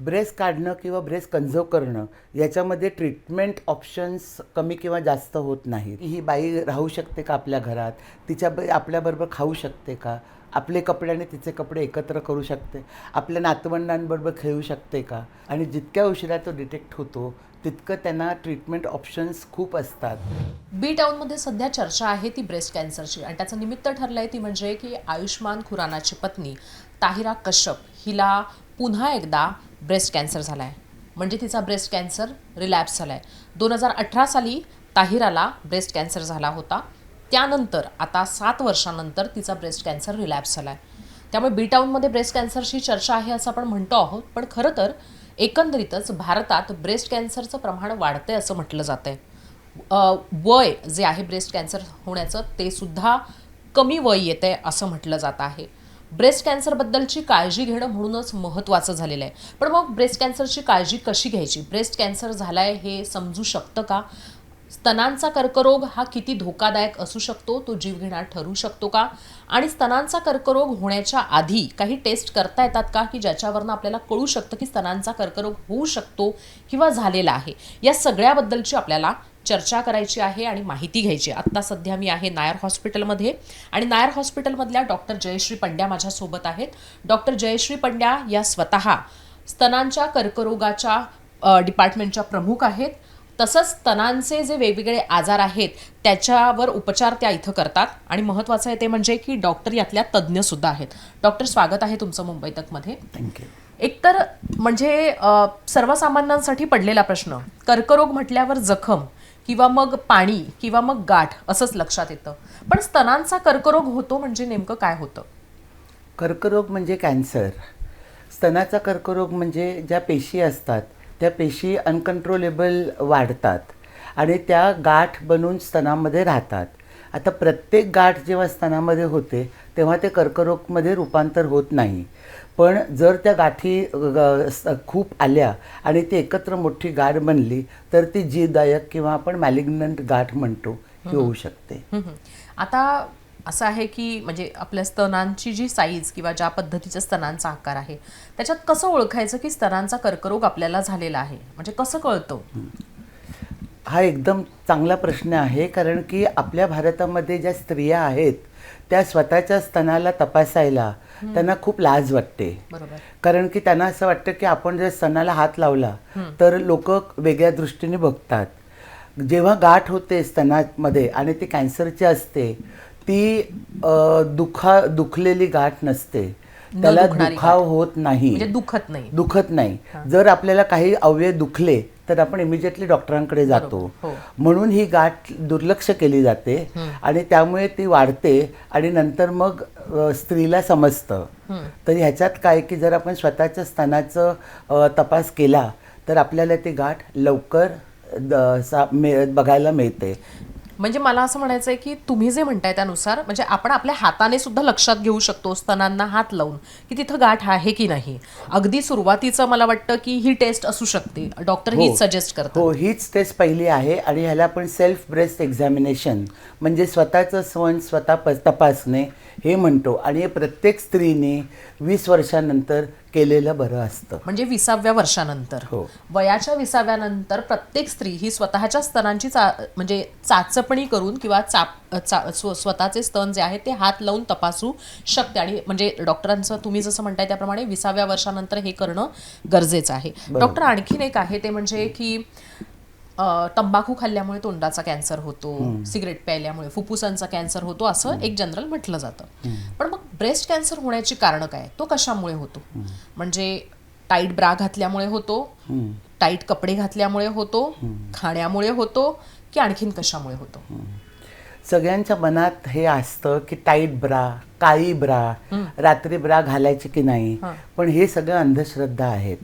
Breast काढणं किंवा breast conserve करणं याच्यामध्ये ट्रीटमेंट ऑप्शन्स कमी किंवा जास्त होत नाहीत. ही बाई राहू शकते का आपल्या घरात, आपल्याबरोबर खाऊ शकते का, आपले कपडे आणि तिचे कपडे एकत्र करू शकते, आपल्या नातवंडांबरोबर खेळू शकते का, आणि जितक्या उशिरा तो डिटेक्ट होतो तितकं त्यांना ट्रीटमेंट ऑप्शन्स खूप असतात. बी टाऊनमध्ये सध्या चर्चा आहे ती ब्रेस्ट कॅन्सरची, आणि त्याचं निमित्त ठरलंय ती म्हणजे की आयुष्मान खुरानाची पत्नी ताहिरा कश्यप हिला पुन्हा एकदा ब्रेस्ट कॅन्सर झाला आहे. म्हणजे तिचा ब्रेस्ट कॅन्सर रिलॅप्स झाला आहे. 2018 साली ताहिराला ब्रेस्ट कॅन्सर झाला होता. त्यानंतर आता 7 वर्षानंतर तिचा ब्रेस्ट कॅन्सर रिलॅप्स झाला आहे. त्यामुळे बी टाऊनमध्ये ब्रेस्ट कॅन्सरची चर्चा आहे असं आपण म्हणतो आहोत, पण खरं तर एकंदरीतच भारतात ब्रेस्ट कॅन्सरचं प्रमाण वाढतंय असं म्हटलं जातं आहे. वय जे आहे ब्रेस्ट कॅन्सर होण्याचं ते सुद्धा कमी वय येतं आहे असं म्हटलं जात आहे. ब्रेस्ट कॅन्सरबद्दलची काळजी घेणं म्हणूनच महत्त्वाचं झालेलं आहे. पण मग ब्रेस्ट कॅन्सरची काळजी कशी घ्यायची, ब्रेस्ट कॅन्सर झाला आहे हे समजू शकतं का, स्तनांचा कर्करोग हा किती धोकादायक असू शकतो, तो जीवघेणा ठरू शकतो का, आणि स्तनांचा कर्करोग होण्याच्या आधी काही टेस्ट करता येतात का की ज्याच्यावरनं आपल्याला कळू शकतं की स्तनांचा कर्करोग होऊ शकतो किंवा झालेला आहे. या सगळ्याबद्दलची आपल्याला चर्चा करायची आहे आणि माहिती घ्यायची. आत्ता सध्या मी आहे नायर हॉस्पिटलमध्ये, आणि नायर हॉस्पिटलमधल्या डॉक्टर जयश्री पंड्या माझ्यासोबत आहेत. डॉक्टर जयश्री पंड्या या स्वतः स्तनांच्या कर्करोगाच्या डिपार्टमेंटच्या प्रमुख आहेत. तसंच स्तनांचे जे वेगवेगळे आजार आहेत त्याच्यावर उपचार त्या इथं करतात, आणि महत्त्वाचं आहे ते म्हणजे की डॉक्टर यातल्या तज्ज्ञसुद्धा आहेत. डॉक्टर, स्वागत आहे तुमचं मुंबई तकमध्ये. थँक्यू. एकतर म्हणजे सर्वसामान्यांसाठी पडलेला प्रश्न, कर्करोग म्हटल्यावर जखम किंवा मग पाणी किंवा मग गाठ असंच लक्षात येतं, पण स्तनांचा कर्करोग होतो म्हणजे नेमकं काय होतं? कर्करोग म्हणजे कॅन्सर. स्तनाचा कर्करोग म्हणजे ज्या पेशी असतात त्या पेशी अनकंट्रोलेबल वाढतात आणि त्या गाठ बनून स्तनामध्ये राहतात. आता प्रत्येक गाठ जेव्हा स्तनामध्ये होते तेव्हा ते कर्करोगमध्ये रूपांतर होत नाही, पण जर त्या गाठी खूप आल्या आणि ती एकत्र मोठी गाठ बनली तर ती जीवदायक किंवा आपण मॅलिग्नंट गाठ म्हणतो ही होऊ शकते. आता असं आहे की म्हणजे आपल्या स्तनांची जी साईज किंवा ज्या पद्धतीचा स्तनांचा आकार आहे त्याच्यात कसं ओळखायचं की स्तनांचा कर्करोग आपल्याला झालेला आहे, म्हणजे कसं कळतं? हा एकदम चांगला प्रश्न आहे, कारण की आपल्या भारतामध्ये ज्या स्त्रिया आहेत त्या स्वतःच्या स्तनाला तपासायला त्यांना खूप लाज वाटते. बरोबर. कारण की त्यांना असं वाटतं की आपण जर स्तनाला हात लावला तर लोक वेगळ्या दृष्टीने बघतात. जेव्हा गाठ होते स्तनामध्ये आणि ती कॅन्सरची असते ती दुखलेली गाठ नसते, त्याला दुखाव होत नाही, म्हणजे दुखत नाही. जर आपल्याला काही अवयव दुखले तर आपण इमिजिएटली डॉक्टरांकडे जातो. म्हणून ही गाठ दुर्लक्ष केली जाते आणि त्यामुळे ती वाढते आणि नंतर मग स्त्रीला समजतं. तर ह्याच्यात काय की जर आपण स्वतःच्या स्तनाचं तपास केला तर आपल्याला ती गाठ लवकर बघायला मिळते. म्हणजे मला असं म्हणायचं आहे की तुम्ही जे म्हणताय त्यानुसार म्हणजे आपण आपल्या हाताने सुद्धा लक्षात घेऊ शकतो स्तनांना हात लावून की तिथं गाठ आहे की नाही. अगदी सुरुवातीचं मला वाटतं की ही टेस्ट असू शकते, डॉक्टर हीच सजेस्ट करतात. हो, हीच टेस्ट पहिली आहे आणि ह्याला आपण सेल्फ ब्रेस्ट एक्झामिनेशन म्हणजे स्वतःचं स्वतः तपासणे हे म्हणतो, आणि हे प्रत्येक स्त्रीने 20 वर्षानंतर केलेलं बरं असतं. म्हणजे 20व्या वर्षानंतर, वयाच्या 20व्यानंतर प्रत्येक स्त्री ही स्वतःच्या स्तनांची म्हणजे चाचपणी करून किंवा स्वतःचे स्तन जे आहे ते हात लावून तपासू शकते. आणि म्हणजे डॉक्टरांचं तुम्ही जसं म्हणताय त्याप्रमाणे 20व्या वर्षानंतर हे करणं गरजेचं आहे. डॉक्टर, आणखीन एक आहे ते म्हणजे की तंबाखू खाल्ल्यामुळे तोंडाचा कॅन्सर होतो, सिगरेट प्यायल्यामुळे फुफ्फुसांचा कॅन्सर होतो असं एक जनरल म्हटलं जातं. पण मग ब्रेस्ट कॅन्सर होण्याची कारणं काय, तो कशामुळे होतो? म्हणजे टाईट ब्रा घातल्यामुळे होतो, टाईट कपडे घातल्यामुळे होतो, खाण्यामुळे होतो, की आणखीन कशामुळे होतो? सगळ्यांच्या मनात हे असतं की टाईट ब्रा, काळी ब्रा, रात्री ब्रा घालायची की नाही, पण हे सगळं अंधश्रद्धा आहेत.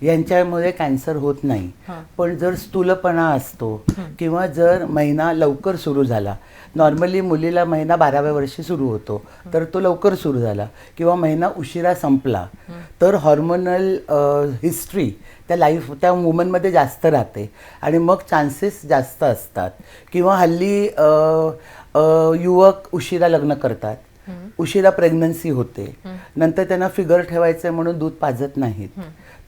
यांच्यामुळे कॅन्सर होत नाही. पण जर स्थूलपणा असतो किंवा जर महिना लवकर सुरू झाला, नॉर्मली मुलीला महिना 12व्या वर्षी सुरू होतो तर तो लवकर सुरू झाला किंवा महिना उशिरा संपला तर हॉर्मोनल हिस्ट्री त्या वुमनमध्ये जास्त राहते आणि मग चान्सेस जास्त असतात. किंवा हल्ली युवक उशिरा लग्न करतात उशिरा प्रेग्नन्सी होते, नंतर त्यांना फिगर ठेवायचं म्हणून दूध पाजत नाहीत,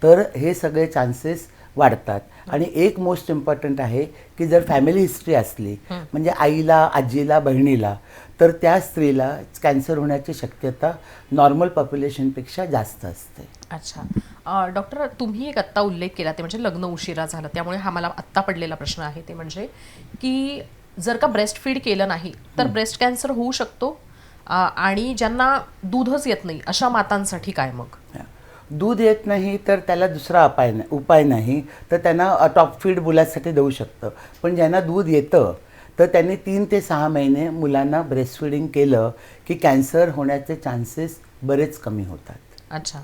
तर हे सगळे चान्सेस वाढतात. आणि एक मोस्ट इम्पॉर्टंट आहे की जर फॅमिली हिस्ट्री असली, म्हणजे आईला, आजीला, बहिणीला, तर त्या स्त्रीला कॅन्सर होण्याची शक्यता नॉर्मल पॉप्युलेशनपेक्षा जास्त असते. अच्छा डॉक्टर, तुम्ही एक आत्ता उल्लेख केला ते म्हणजे लग्न उशिरा झालं, त्यामुळे हा मला आत्ता पडलेला प्रश्न आहे ते म्हणजे की जर का ब्रेस्ट फीड केलं नाही तर ब्रेस्ट कॅन्सर होऊ शकतो, आणि ज्यांना दूधच येत नाही अशा मातांसाठी काय मग? दूध येत नाही तर त्याला दुसरा उपाय नाही, तर त्यांना टॉप फीड मुलासाठी देऊ शकतं. पण ज्यांना दूध येतं तर त्यांनी 3 ते 6 महिने मुलांना ब्रेस्ट फीडिंग केलं की कॅन्सर होण्याचे चान्सेस बरेच कमी होतात. अच्छा,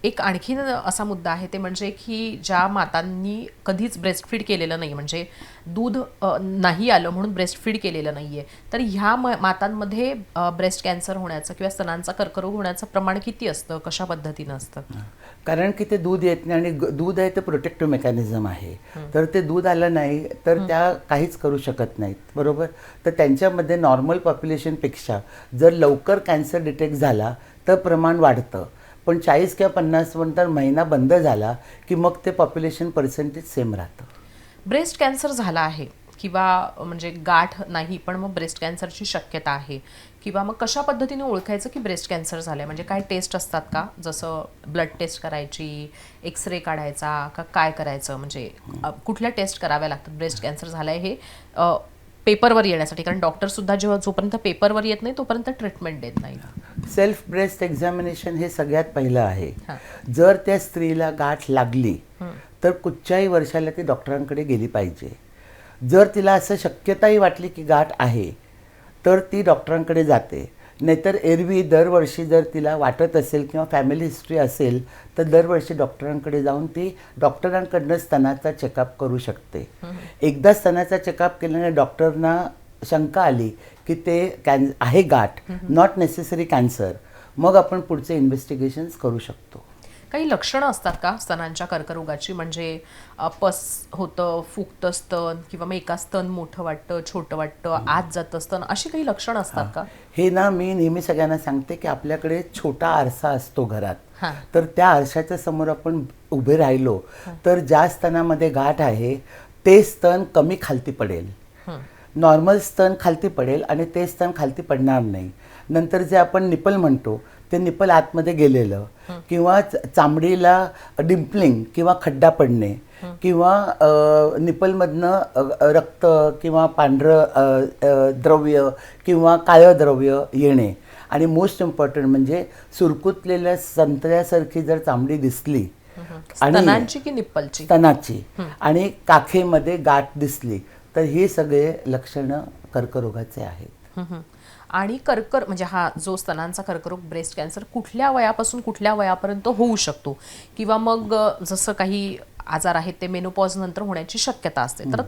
एक आणखीन असा मुद्दा आहे ते म्हणजे की ज्या मातांनी कधीच ब्रेस्ट फीड केलेलं नाही, म्हणजे दूध नाही आलं म्हणून ब्रेस्ट फीड केलेलं नाही आहे, तर ह्या मातांमध्ये ब्रेस्ट कॅन्सर होण्याचं किंवा स्तनांचा कर्करोग होण्याचं प्रमाण किती असतं, कशा पद्धतीनं असतं? कारण की ते दूध येत नाही, आणि दूध आहे ते प्रोटेक्टिव्ह मेकॅनिझम आहे, तर ते दूध आलं नाही तर त्या काहीच करू शकत नाहीत, बरोबर. तर त्यांच्यामध्ये नॉर्मल पॉप्युलेशनपेक्षा जर लवकर कॅन्सर डिटेक्ट झाला तर प्रमाण वाढतं. पण 40 किंवा 50 नंतर महिना बंद झाला की मग ते पॉप्युलेशन पर्सेंटेज सेम राहतं. ब्रेस्ट कॅन्सर झाला आहे किंवा म्हणजे गाठ नाही पण मग ब्रेस्ट कॅन्सरची शक्यता आहे, किंवा मग कशा पद्धतीने ओळखायचं की ब्रेस्ट कॅन्सर झालं, म्हणजे काय टेस्ट असतात का, जसं ब्लड टेस्ट करायची, एक्सरे काढायचा का, काय करायचं, म्हणजे कुठल्या टेस्ट कराव्या लागतात ब्रेस्ट कॅन्सर झालंय हे पेपरवर येण्यासाठी? कारण डॉक्टरसुद्धा जोपर्यंत पेपरवर येत नाही तोपर्यंत ट्रीटमेंट देत नाही. सेल्फ ब्रेस्ट एक्झामिनेशन हे सगळ्यात पहिलं आहे. जर त्या स्त्रीला गाठ लागली तर कुठच्याही वर्षाला ती डॉक्टरांकडे गेली पाहिजे. जर तिला असं शक्यताही वाटली की गाठ आहे तर ती डॉक्टरांकडे जाते. नाहीतर एरवी दरवर्षी जर तिला वाटत असेल किंवा फॅमिली हिस्ट्री असेल तर दरवर्षी डॉक्टरांकडे जाऊन ती डॉक्टरांकडनं स्तनाचा चेकअप करू शकते. एकदा स्तनाचा चेकअप केल्याने डॉक्टरना शंका आली की ते आहे गाठ, नॉट नेसेसरी कॅन्सर, मग आपण पुढचे इन्व्हेस्टिगेशन्स करू शकतो. काही लक्षणं असतात का स्तनांच्या कर्करोगाची, म्हणजे पस होतं, फुगतं स्तन, किंवा मग एका स्तन मोठं वाटतं, छोटं वाटतं, आत जातं स्तन, अशी काही लक्षणं असतात का? हे ना मी नेहमी सगळ्यांना सांगते की आपल्याकडे छोटा आरसा असतो घरात, तर त्या आरशाच्या समोर आपण उभे राहिलो तर ज्या स्तनामध्ये गाठ आहे ते स्तन कमी खालती पडेल, नॉर्मल स्तन खालती पडेल आणि ते स्तन खालती पडणार नाही. नंतर जे आपण निपल म्हणतो ते निपल आतमध्ये गेलेलं, किंवा चामडीला डिम्पलिंग किंवा खड्डा पडणे, किंवा निपलमधनं रक्त किंवा पांढरं द्रव्य किंवा काळं द्रव्य येणे, आणि मोस्ट इम्पॉर्टंट म्हणजे सुरकुतलेल्या संत्र्यासारखी जर चामडी दिसली स्तनांची की निप्पलची? स्तनाची, आणि काखेमध्ये गाठ दिसली तर हे सगळे लक्षणं कर्करोगाचे आहेत. आणि म्हणजे हा जो स्तनांचा कर्करोग ब्रेस्ट कॅन्सर कुठल्या वयापासून कुठल्या वयापर्यंत होऊ शकतो, किंवा मग जसं काही आजार आहेत ते मेनोपॉज नंतर होण्याची शक्यता असते, तर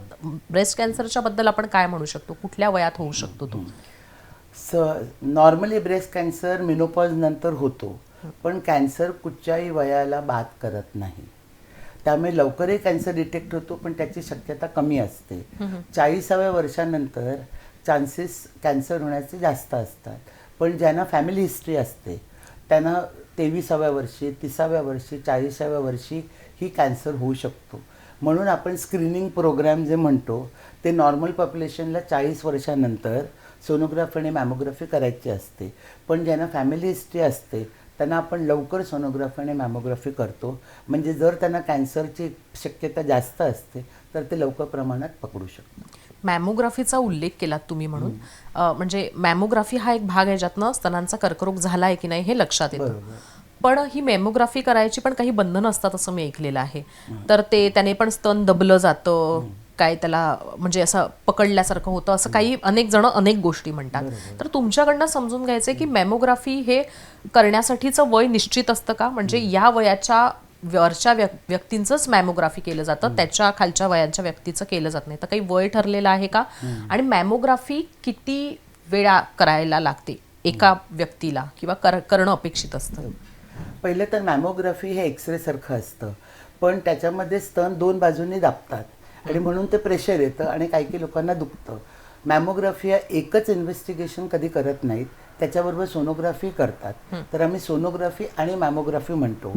ब्रेस्ट कॅन्सरच्या बद्दल आपण काय म्हणू शकतो, कुठल्या वयात होऊ शकतो तो? नॉर्मली ब्रेस्ट कॅन्सर मेनोपॉज नंतर होतो, पण कॅन्सर कुठच्याही वयाला बाद करत नाही. त्यामुळे लवकरही कॅन्सर डिटेक्ट होतो पण त्याची शक्यता कमी असते. 40व्या वर्षानंतर चान्सेस कॅन्सर होण्याचे जास्त असतात. पण ज्यांना फॅमिली हिस्ट्री असते त्यांना 23व्या वर्षी, 30व्या वर्षी, 40व्या वर्षी ही कॅन्सर होऊ शकतो. म्हणून आपण स्क्रीनिंग प्रोग्राम जे म्हणतो ते नॉर्मल पॉप्युलेशनला 40 वर्षानंतर सोनोग्राफी आणि मॅमोग्राफी करायची असते. पण ज्यांना फॅमिली हिस्ट्री असते त्यांना आपण लवकर सोनोग्राफी आणि मॅमोग्राफी करतो, म्हणजे जर त्यांना कॅन्सरची शक्यता जास्त असते तर ते लवकर प्रमाणात पकडू शकतो. मॅमोग्राफीचा उल्लेख केलात तुम्ही, म्हणून म्हणजे मॅमोग्राफी हा एक भाग आहे ज्यातनं स्तनांचा कर्करोग झाला आहे की नाही हे लक्षात येतं. पण ही मॅमोग्राफी करायची पण काही बंधनं असतात असं मी ऐकलेलं आहे, तर त्याने पण स्तन दबलं जातं काय, त्याला म्हणजे असं पकडल्यासारखं होतं, असं काही अनेक जण अनेक गोष्टी म्हणतात. तर तुमच्याकडनं समजून घ्यायचंय की मॅमोग्राफी हे करण्यासाठीचं वय निश्चित असतं का, म्हणजे या वयाच्या वरच्या व्यक्तींचंच मॅमोग्राफी केलं जातं, त्याच्या खालच्या वयांच्या व्यक्तीचं केलं जात नाही, तर काही वय ठरलेलं आहे का? आणि मॅमोग्राफी किती वेळा करायला लागते एका व्यक्तीला, किंवा करणं अपेक्षित असतं? पहिलं तर मॅमोग्राफी हे एक्सरे सारखं असतं, पण त्याच्यामध्ये स्तन 2 बाजूंनी दाबतात आणि म्हणून ते प्रेशर येतं आणि काही लोकांना दुखतं. मॅमोग्राफी एकच इन्व्हेस्टिगेशन कधी करत नाहीत, त्याच्याबरोबर सोनोग्राफी करतात. तर आम्ही सोनोग्राफी आणि मॅमोग्राफी म्हणतो.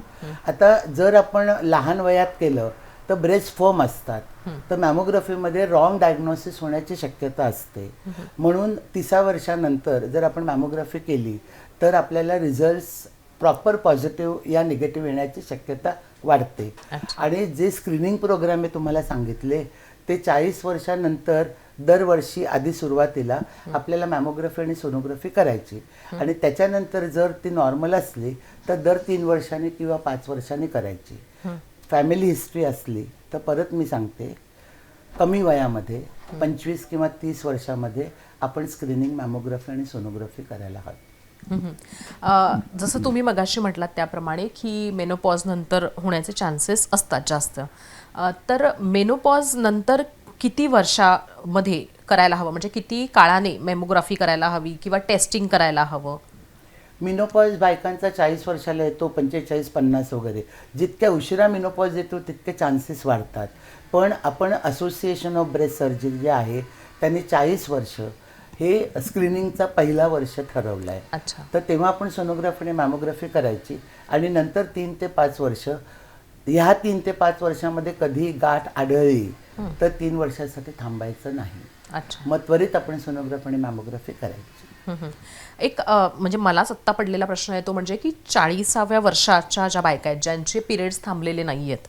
आता जर आपण लहान वयात केलं तर ब्रेस्ट फर्म असतात, तर मॅमोग्राफीमध्ये रॉंग डायग्नोसिस होण्याची शक्यता असते. म्हणून 30 वर्षानंतर जर आपण मॅमोग्राफी केली तर आपल्याला रिझल्ट्स प्रॉपर पॉझिटिव्ह या निगेटिव्ह येण्याची शक्यता वाढते. आणि जे स्क्रीनिंग प्रोग्राम मी तुम्हाला सांगितले ते 40 वर्षानंतर दरवर्षी आधी सुरुवातीला आपल्याला मॅमोग्राफी आणि सोनोग्राफी करायची, आणि त्याच्यानंतर जर ती नॉर्मल असली तर दर 3 वर्षांनी किंवा 5 वर्षांनी करायची. फॅमिली हिस्ट्री असली तर परत मी सांगते, कमी वयामध्ये 25 किंवा 30 वर्षामध्ये आपण स्क्रीनिंग मॅमोग्राफी आणि सोनोग्राफी करायला हवी. जसं तुम्ही मगाशी म्हटलात त्याप्रमाणे की मेनोपॉज नंतर होण्याचे चान्सेस असतात जास्त, तर मेनोपॉज नंतर किती वर्षामध्ये करायला हवं, म्हणजे किती काळाने मॅमोग्राफी करायला हवी किंवा टेस्टिंग करायला हवं? मिनोपॉज बायकांचा 40 वर्षाला येतो, 45-50 वगैरे. जितक्या उशिरा मिनोपॉज येतो तितके चान्सेस वाढतात. पण आपण असोसिएशन ऑफ ब्रेस्ट सर्जरी जे आहे त्यांनी 40 वर्ष हे स्क्रीनिंगचा पहिला वर्ष ठरवलं आहे. अच्छा. तर तेव्हा आपण सोनोग्राफी आणि मॅमोग्राफी करायची, आणि नंतर 3 ते 5 वर्ष, ह्या 3 ते 5 वर्षामध्ये कधी गाठ आढळली तर 3 वर्षासाठी थांबायचं नाही. अच्छा. मग त्वरित आपण सोनोग्राफी आणि मॅमोग्राफी करायची. एक म्हणजे मलाच आत्ता पडलेला प्रश्न आहे तो म्हणजे की 40व्या वर्षाच्या ज्या बायका आहेत ज्यांचे पिरियड्स थांबलेले नाही आहेत,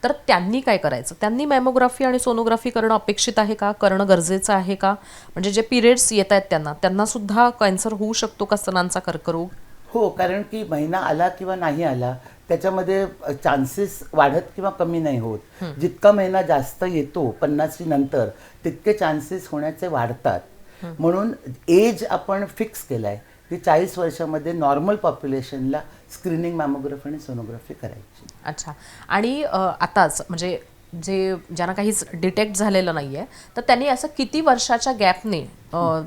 तर त्यांनी काय करायचं? त्यांनी मॅमोग्राफी आणि सोनोग्राफी करणं अपेक्षित आहे का, करणं गरजेचं आहे का? म्हणजे जे पिरियड्स येत आहेत त्यांना सुद्धा कॅन्सर होऊ शकतो का, स्तनांचा कर्करोग? हो, कारण की महिना आला किंवा नाही आला त्याच्यामध्ये चान्सेस वाढत किंवा कमी नाही होत. जितका महिना जास्त येतो 50 नंतर तितके चान्सेस होण्याचे वाढतात. म्हणून एज आपण फिक्स केलाय की 40 वर्षामध्ये नॉर्मल पॉप्युलेशनला स्क्रीनिंग मॅमोग्राफी आणि सोनोग्राफी करायची. अच्छा. आणि आताच म्हणजे जे ज्यांना काहीच डिटेक्ट झालेलं नाही आहे तर त्यांनी असं किती वर्षाच्या गॅपने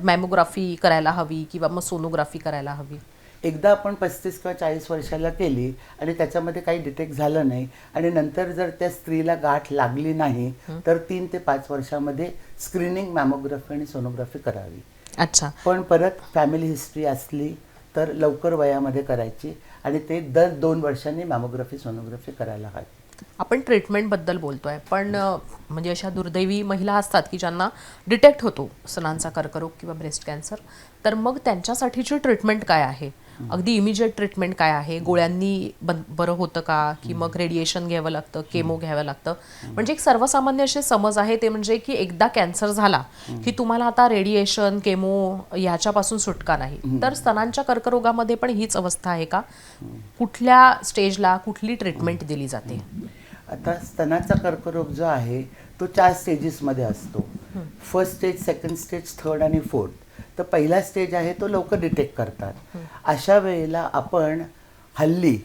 मॅमोग्राफी करायला हवी किंवा मग सोनोग्राफी करायला हवी? एकदा आपण 35 किंवा 40 वर्षाला केली आणि त्याच्यामध्ये काही डिटेक्ट झालं नाही आणि नंतर जर त्या स्त्रीला गाठ लागली नाही तर 3 ते 5 वर्षामध्ये स्क्रीनिंग मॅमोग्राफी आणि सोनोग्राफी करावी. अच्छा. पण परत फॅमिली हिस्ट्री असली तर लवकर वयामध्ये करायची, आणि ते दर 2 वर्षांनी मॅमोग्राफी सोनोग्राफी करायला हवी. आपण ट्रीटमेंटबद्दल बोलतोय, पण म्हणजे अशा दुर्दैवी महिला असतात की ज्यांना डिटेक्ट होतो स्तनांचा कर्करोग किंवा ब्रेस्ट कॅन्सर, तर मग त्यांच्यासाठीची ट्रीटमेंट काय आहे? अगदी इमिजिएट ट्रीटमेंट काय आहे? गोळ्यांनी बरं होतं का, की मग रेडिएशन घ्यावं लागतं, केमो घ्यावं लागतं? म्हणजे एक सर्वसामान्य असे समज आहे ते म्हणजे की एकदा कॅन्सर झाला की तुम्हाला आता रेडिएशन, केमो ह्याच्यापासून सुटका नाही. तर स्तनांच्या कर्करोगामध्ये पण हीच अवस्था आहे का? कुठल्या स्टेजला कुठली ट्रीटमेंट दिली जाते? आता स्तनाचा कर्करोग जो आहे तो 4 स्टेजेसमध्ये असतो. First stage, second stage, third आणि फोर्थ. तर पहिला स्टेज आहे तो लवकर डिटेक्ट करतात. अशा वेळेला आपण हल्ली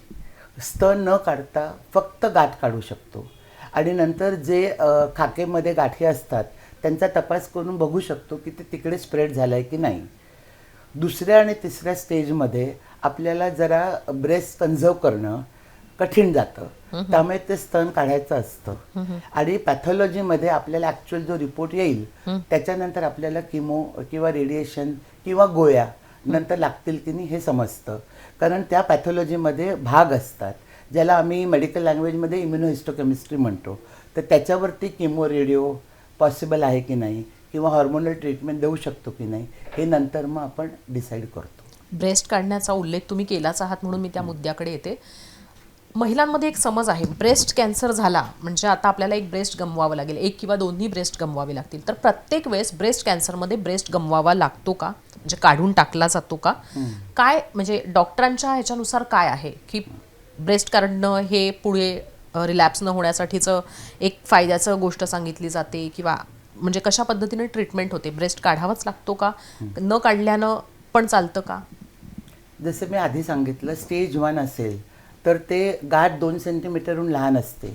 स्तन न काढता फक्त गाठ काढू शकतो, आणि नंतर जे खाकेमध्ये गाठी असतात त्यांचा तपास करून बघू शकतो की ते तिकडे स्प्रेड झालं आहे की नाही. दुसऱ्या आणि तिसऱ्या स्टेजमध्ये आपल्याला जरा ब्रेस्ट कन्झर्व करणं कठीण जातं, त्यामुळे ते स्तन काढायचं असतं. आणि पॅथॉलॉजीमध्ये आपल्याला ॲक्च्युअल जो रिपोर्ट येईल त्याच्यानंतर आपल्याला किमो किंवा रेडिएशन किंवा गोळ्या नंतर लागतील की नाही हे समजतं. कारण त्या पॅथॉलॉजीमध्ये भाग असतात ज्याला आम्ही मेडिकल लँग्वेजमध्ये इम्युनोहिस्टोकेमिस्ट्री म्हणतो. तर त्याच्यावरती किमो, रेडिओ पॉसिबल आहे की नाही किंवा हॉर्मोनल ट्रीटमेंट देऊ शकतो की नाही हे नंतर मग आपण डिसाईड करतो. ब्रेस्ट काढण्याचा उल्लेख तुम्ही केलाच आहात म्हणून मी त्या मुद्द्याकडे येते. महिलांमध्ये एक समज आहे, ब्रेस्ट कॅन्सर झाला म्हणजे आता आपल्याला एक ब्रेस्ट गमवावं लागेल, एक किंवा दोन्ही ब्रेस्ट गमवावे लागतील. तर प्रत्येक वेळेस ब्रेस्ट कॅन्सरमध्ये ब्रेस्ट गमवावा लागतो का, म्हणजे काढून टाकला जातो का? काय म्हणजे डॉक्टरांच्या ह्याच्यानुसार काय आहे की ब्रेस्ट काढणं हे पुढे रिलॅप्स न होण्यासाठीचं एक फायद्याचं गोष्ट सांगितली जाते, किंवा म्हणजे कशा पद्धतीने ट्रीटमेंट होते? ब्रेस्ट काढावाच लागतो का, न काढल्यानं पण चालतं का? जसं मी आधी सांगितलं, स्टेज 1 असेल तर ते गाठ 2 सेंटीमीटरहून लहान असते,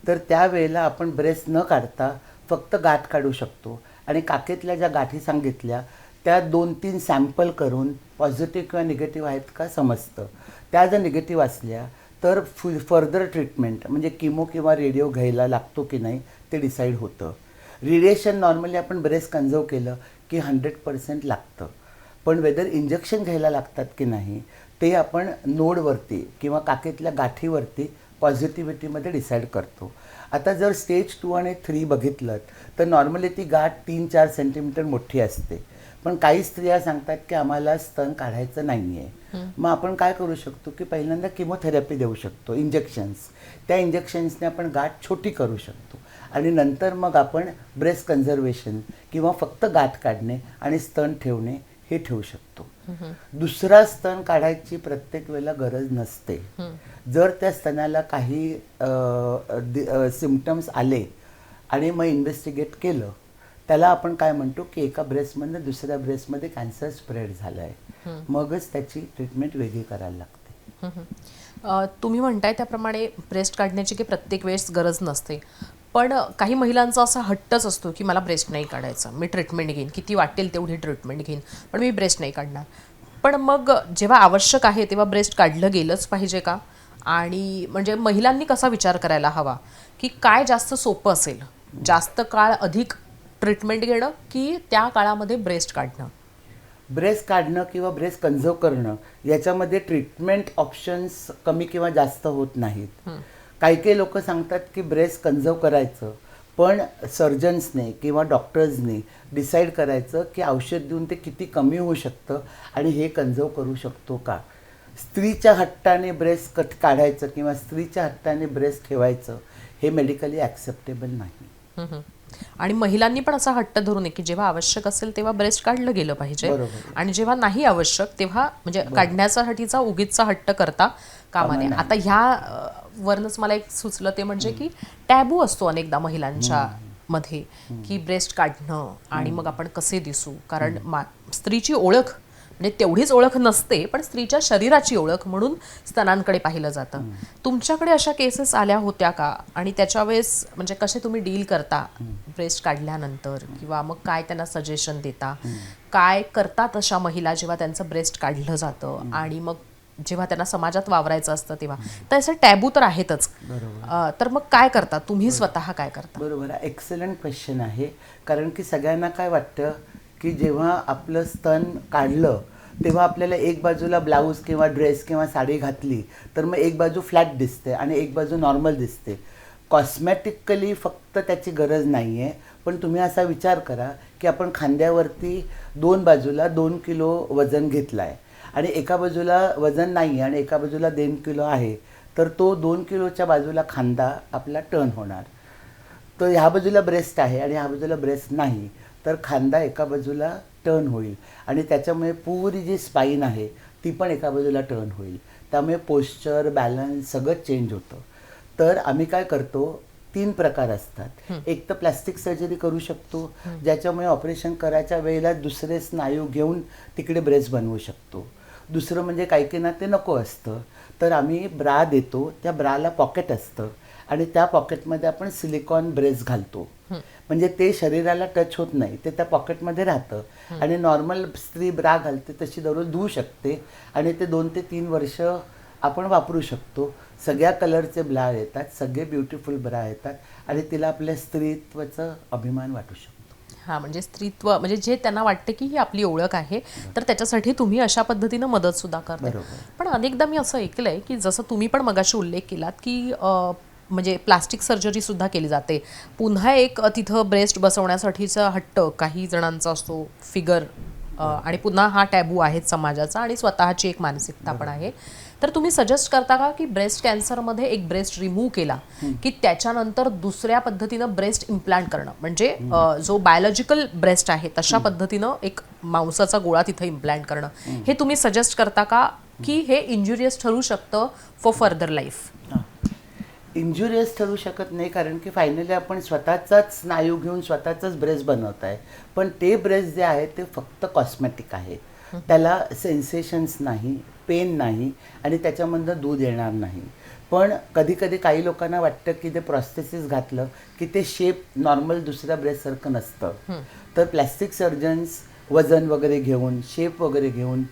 तर त्यावेळेला आपण ब्रेस्ट न काढता फक्त गाठ काढू शकतो. आणि काकेतल्या ज्या गाठी सांगितल्या त्या 2-3 सॅम्पल करून पॉझिटिव्ह किंवा निगेटिव्ह आहेत का समजतं. त्या जर निगेटिव्ह असल्या तर फर्दर ट्रीटमेंट म्हणजे किमो किंवा रेडिओ घ्यायला लागतो की नाही ते डिसाईड होतं. रेडिएशन नॉर्मली आपण ब्रेस्ट कन्झर्व केलं की 100% लागतं, पण वेदर इंजेक्शन घ्यायला लागतात की नाही ते आपण नोडवरती किंवा काखेतल्या गाठीवरती पॉझिटिव्हिटीमध्ये डिसाईड करतो. आता जर स्टेज 2 आणि 3 बघितलं तर नॉर्मली ती गाठ 3-4 सेंटीमीटर मोठी असते. पण काही स्त्रिया सांगतात की आम्हाला स्तन काढायचं नाही आहे. मग आपण काय करू शकतो की पहिल्यांदा किमोथेरपी देऊ शकतो, इंजेक्शन्स. त्या इंजेक्शन्सने आपण गाठ छोटी करू शकतो आणि नंतर मग आपण ब्रेस्ट कन्झर्वेशन किंवा फक्त गाठ काढणे आणि स्तन ठेवणे हे ठेवू शकतो. दुसरा स्तन काढायची प्रत्येक वेळेला गरज नसते. जर त्या स्तनाला काही सिम्पटम्स आले आणि मग इन्व्हेस्टिगेट केलं त्याला आपण काय म्हणतो की एका ब्रेस्टमधनं दुसऱ्या ब्रेस्टमध्ये कॅन्सर स्प्रेड झाला आहे, मगच त्याची ट्रीटमेंट वेगळी करायला लागते. तुम्ही म्हणताय त्याप्रमाणे ब्रेस्ट काढण्याची की प्रत्येक वेळेस गरज नसते, पण काही महिलांचा असा हट्टच असतो की मला ब्रेस्ट नाही काढायचं, मी ट्रीटमेंट घेईन, किती वाटेल तेवढी ट्रीटमेंट घेईन, पण मी ब्रेस्ट नाही काढणार. पण मग जेव्हा आवश्यक आहे तेव्हा ब्रेस्ट काढलं गेलंच पाहिजे का? आणि म्हणजे महिलांनी कसा विचार करायला हवा की काय जास्त सोपं असेल, जास्त काळ अधिक ट्रीटमेंट घेणं की त्या काळामध्ये ब्रेस्ट काढणं? ब्रेस्ट काढणं किंवा ब्रेस्ट कन्झर्व करणं याच्यामध्ये ट्रीटमेंट ऑप्शन्स कमी किंवा जास्त होत नाहीत. काही लोक सांगतात की ब्रेस्ट कन्झर्व करायचं, पण सर्जन्सने किंवा डॉक्टर्सने डिसाईड करायचं की औषध देऊन ते किती कमी होऊ शकतं आणि हे कन्झर्व करू शकतो का. स्त्रीच्या हट्टाने ब्रेस्ट काढायचं किंवा स्त्रीच्या हट्टाने ब्रेस्ट ठेवायचं हे मेडिकली ॲक्सेप्टेबल नाही. आणि महिलांनी पण असा हट्ट धरू नये की जेव्हा आवश्यक असेल तेव्हा ब्रेस्ट काढलं गेलं पाहिजे आणि जेव्हा नाही आवश्यक तेव्हा म्हणजे काढण्यासाठीचा उगीचचा हट्ट करता कामा नये. आता ह्या वरनच मला एक सुचलं ते म्हणजे की टॅबू असतो अनेकदा महिलांच्या मध्ये की ब्रेस्ट काढणं आणि मग आपण कसे दिसू, कारण स्त्रीची ओळख म्हणजे तेवढीच ओळख नसते, पण स्त्रीच्या शरीराची ओळख म्हणून स्तनांकडे पाहिलं जातं. तुमच्याकडे अशा केसेस आल्या होत्या का? आणि त्याच्या वेळेस म्हणजे कसे तुम्ही डील करता ब्रेस्ट काढल्यानंतर, किंवा मग काय त्यांना सजेशन देता, काय करतात अशा महिला जेव्हा त्यांचं ब्रेस्ट काढलं जातं आणि मग जेव्हा त्यांना समाजात वावरायचं असतं तेव्हा? तर असं टॅबू तर आहेतच, तर मग काय करता तुम्ही, स्वतः काय करता? बरोबर आहे, एक्सलंट क्वेश्चन आहे. कारण की सगळ्यांना काय वाटतं की जेव्हा आपलं स्तन काढलं तेव्हा आपल्याला एक बाजूला ब्लाऊज किंवा ड्रेस किंवा साडी घातली तर मग एक बाजू फ्लॅट दिसते आणि एक बाजू नॉर्मल दिसते. कॉस्मॅटिकली फक्त त्याची गरज नाही आहे, पण तुम्ही असा विचार करा की आपण खांद्यावरती 2 बाजूला 2 किलो वजन घेतलं आहे आणि एका बाजूला वजन नाही आणि एका बाजूला 2 किलो आहे, तर तो 2 किलोच्या बाजूला खांदा आपला टर्न होणार. तर ह्या बाजूला ब्रेस्ट आहे आणि ह्या बाजूला ब्रेस्ट नाही, तर खांदा एका बाजूला टर्न होईल आणि त्याच्यामुळे पुरी जी स्पाईन आहे ती पण एका बाजूला टर्न होईल. त्यामुळे पोश्चर, बॅलन्स सगळं चेंज होतं. तर आम्ही काय करतो, 3 प्रकार असतात. एक तर प्लॅस्टिक सर्जरी करू शकतो, ज्याच्यामुळे ऑपरेशन करायच्या वेळेला दुसरे स्नायू घेऊन तिकडे ब्रेस्ट बनवू शकतो. दुसरं म्हणजे काही ना ते नको असतं, तर आम्ही ब्रा देतो. त्या ब्राला पॉकेट असतं आणि त्या पॉकेटमध्ये आपण सिलिकॉन ब्रेस्ट घालतो, म्हणजे ते शरीराला टच होत नाही, ते त्या पॉकेटमध्ये राहतं आणि नॉर्मल स्त्री ब्रा घालते तशी दररोज धुवू शकते आणि ते 2 ते 3 वर्ष आपण वापरू शकतो. सगळ्या कलरचे ब्रा येतात, सगळे ब्युटिफुल ब्रा येतात आणि तिला आपल्या स्त्रीत्वाचा अभिमान वाटू शकतो. हां, म्हणजे स्त्रीत्व म्हणजे जे त्यांना वाटते की ही आपली ओळख आहे, तर त्याच्यासाठी तुम्ही अशा पद्धतीनं मदत सुद्धा करता. पण अनेकदा मी असं ऐकलंय की जसं तुम्ही पण मगाशी उल्लेख केलात की म्हणजे प्लास्टिक सर्जरी सुद्धा केली जाते. पुन्हा एक तिथं ब्रेस्ट बसवण्यासाठीचा हट्ट काही जणांचा असतो, फिगर, आणि पुन्हा हा टॅबू आहे समाजाचा आणि स्वतःची एक मानसिकता पण आहे. तर तुम्ही सजेस्ट करता का की ब्रेस्ट कॅन्सरमध्ये एक ब्रेस्ट रिमूव्ह केला की त्याच्यानंतर दुसऱ्या पद्धतीनं ब्रेस्ट इम्प्लांट करणं, म्हणजे जो बायोलॉजिकल ब्रेस्ट आहे तशा पद्धतीनं एक मांसाचा गोळा तिथं इम्प्लांट करणं, हे तुम्ही सजेस्ट करता का की हे इंजुरियस ठरू शकतं फॉर फर्दर लाईफ? इंजुरियस ठरू शकत नाही, कारण की फायनली आपण स्वतःचाच स्नायू घेऊन स्वतःचाच ब्रेस्ट बनवत आहे. पण ते ब्रेस्ट जे आहे ते फक्त कॉस्मॅटिक आहे, त्याला सेन्सेशन्स नाही, पेन नाही आणि त्याच्यामधनं दूध येणार नाही. पण कधी कधी काही लोकांना वाटतं की ते प्रॉस्थेसिस घातलं की ते शेप नॉर्मल दुसऱ्या ब्रेस्टसारखं नसतं, तर प्लॅस्टिक सर्जन्स वजन वगैरे घेऊन, शेप वगैरे घेऊन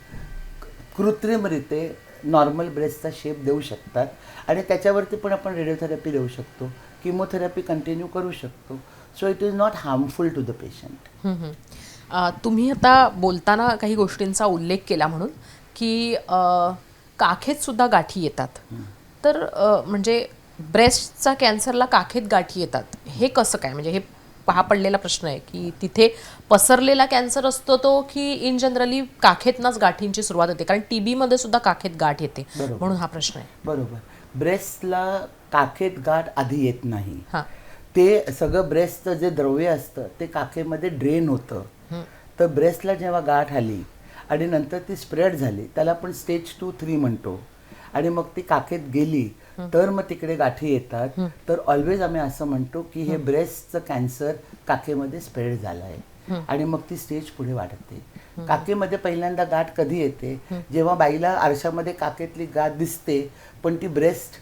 कृत्रिमरित्या नॉर्मल ब्रेस्टचा शेप देऊ शकतात आणि त्याच्यावरती पण आपण रेडिओथेरपी देऊ शकतो, किमोथेरपी कंटिन्यू करू शकतो. So it is not harmful to the patient. तुम्ही आता बोलताना काही गोष्टींचा उल्लेख केला म्हणून की काखेत सुद्धा गाठी येतात. तर म्हणजे ब्रेस्टचा कॅन्सरला काखेत गाठी येतात हे कसं काय? म्हणजे हे हा पडलेला प्रश्न आहे की तिथे पसरलेला कॅन्सर असतो तो की इन जनरली काखेतनंच गाठींची सुरुवात होते, कारण TB मध्ये सुद्धा काखेत गाठ येते, म्हणून हा प्रश्न आहे. बरोबर. ब्रेस्टला काखेत गाठ आधी येत नाही. हां. ते सगळं ब्रेस्टचं जे द्रव्य असतं ते काखेमध्ये ड्रेन होतं. तर ब्रेस्टला जेव्हा गाठ आली आणि नंतर ती स्प्रेड झाली, त्याला आपण स्टेज 2, 3 म्हणतो, आणि मग ती काखेत गेली तर मग तिकडे गाठी येतात. तर ऑलवेज आम्ही असं म्हणतो की हे ब्रेस्टचं कॅन्सर काखेमध्ये स्प्रेड झालं आहे आणि मग ती स्टेज पुढे वाढते. काखेमध्ये पहिल्यांदा गाठ कधी येते? जेव्हा बाईला आरशामध्ये काखेतली गाठ दिसते, पण ती ब्रेस्ट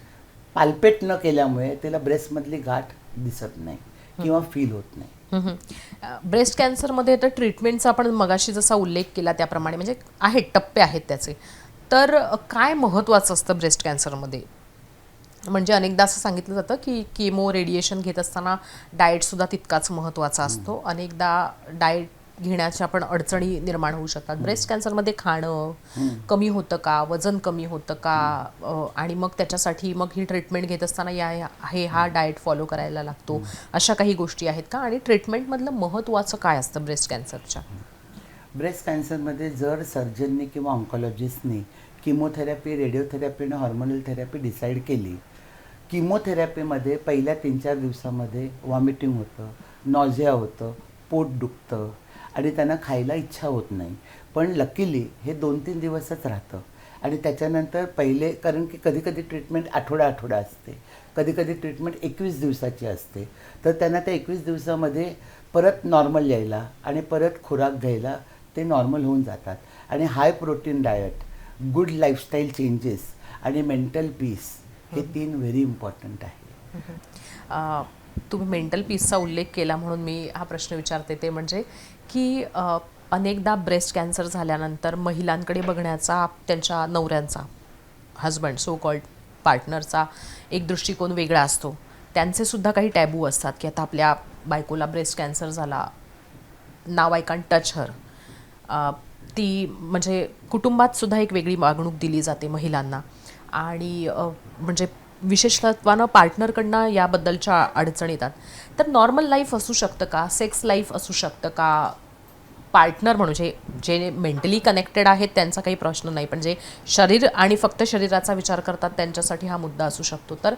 पाल्पेट न केल्यामुळे तिला ब्रेस्टमधली गाठ दिसत नाही किंवा फील होत नाही. ब्रेस्ट कॅन्सरमध्ये तर ट्रीटमेंटचा आपण मगाशी जसा उल्लेख केला त्याप्रमाणे म्हणजे आहेत, टप्पे आहेत त्याचे. तर काय महत्त्वाचं असतं ब्रेस्ट कॅन्सरमध्ये? म्हणजे अनेकदा असं सांगितलं जातं की केमो रेडिएशन घेत असताना डाएटसुद्धा तितकाच महत्त्वाचा असतो. अनेकदा डाएट घेण्याच्या पण अडचणी निर्माण होऊ शकतात. ब्रेस्ट कॅन्सरमध्ये खाणं कमी होतं का, वजन कमी होतं का, आणि मग त्याच्यासाठी मग ही ट्रीटमेंट घेत असताना हा डाएट फॉलो करायला लागतो, अशा काही गोष्टी आहेत का? आणि ट्रीटमेंटमधलं महत्त्वाचं काय असतं ब्रेस्ट कॅन्सरच्या? ब्रेस्ट कॅन्सरमध्ये जर सर्जननी किंवा ऑन्कॉलॉजिस्टनी किमोथेरपी, रेडिओथेरपी आणि हॉर्मोनल थेरपी डिसाईड केली. किमोथेरपीमध्ये पहिल्या 3-4 दिवसामध्ये वॉमिटिंग होतं, नॉझिया होतं, पोट दुखतं आणि त्यांना खायला इच्छा होत नाही. पण लकीली हे 2-3 दिवसच राहतं आणि त्याच्यानंतर पहिले, कारण की कधीकधी ट्रीटमेंट आठवडा असते, कधीकधी ट्रीटमेंट 21 दिवसाची असते. तर त्यांना त्या 21 दिवसामध्ये परत नॉर्मल यायला आणि परत खुराक घ्यायला ते नॉर्मल होऊन जातात. आणि high protein diet, good lifestyle changes आणि मेंटल पीस हे 3 व्हेरी इम्पॉर्टंट आहे. तुम्ही मेंटल पीसचा उल्लेख केला म्हणून मी हा प्रश्न विचारते, ते म्हणजे की अनेकदा ब्रेस्ट कॅन्सर झाल्यानंतर महिलांकडे बघण्याचा त्यांच्या नवऱ्यांचा, हजबंड, सो कॉल्ड पार्टनरचा एक दृष्टिकोन वेगळा असतो. त्यांचे सुद्धा काही टॅबू असतात की आता आपल्या बायकोला ब्रेस्ट कॅन्सर झाला, नाव आय कांट टच हर. ती म्हणजे कुटुंबात सुद्धा एक वेगळी वागणूक दिली जाते महिलांना, आणि म्हणजे विशेषत्वानं पार्टनरकडनं याबद्दलच्या अडचणी येतात. तर नॉर्मल लाईफ असू शकतं का, सेक्स लाईफ असू शकतं का, पार्टनर म्हणून जे मेंटली कनेक्टेड आहेत त्यांचा काही प्रश्न नाही, पण जे शरीर आणि फक्त शरीराचा विचार करतात त्यांच्यासाठी हा मुद्दा असू शकतो. तर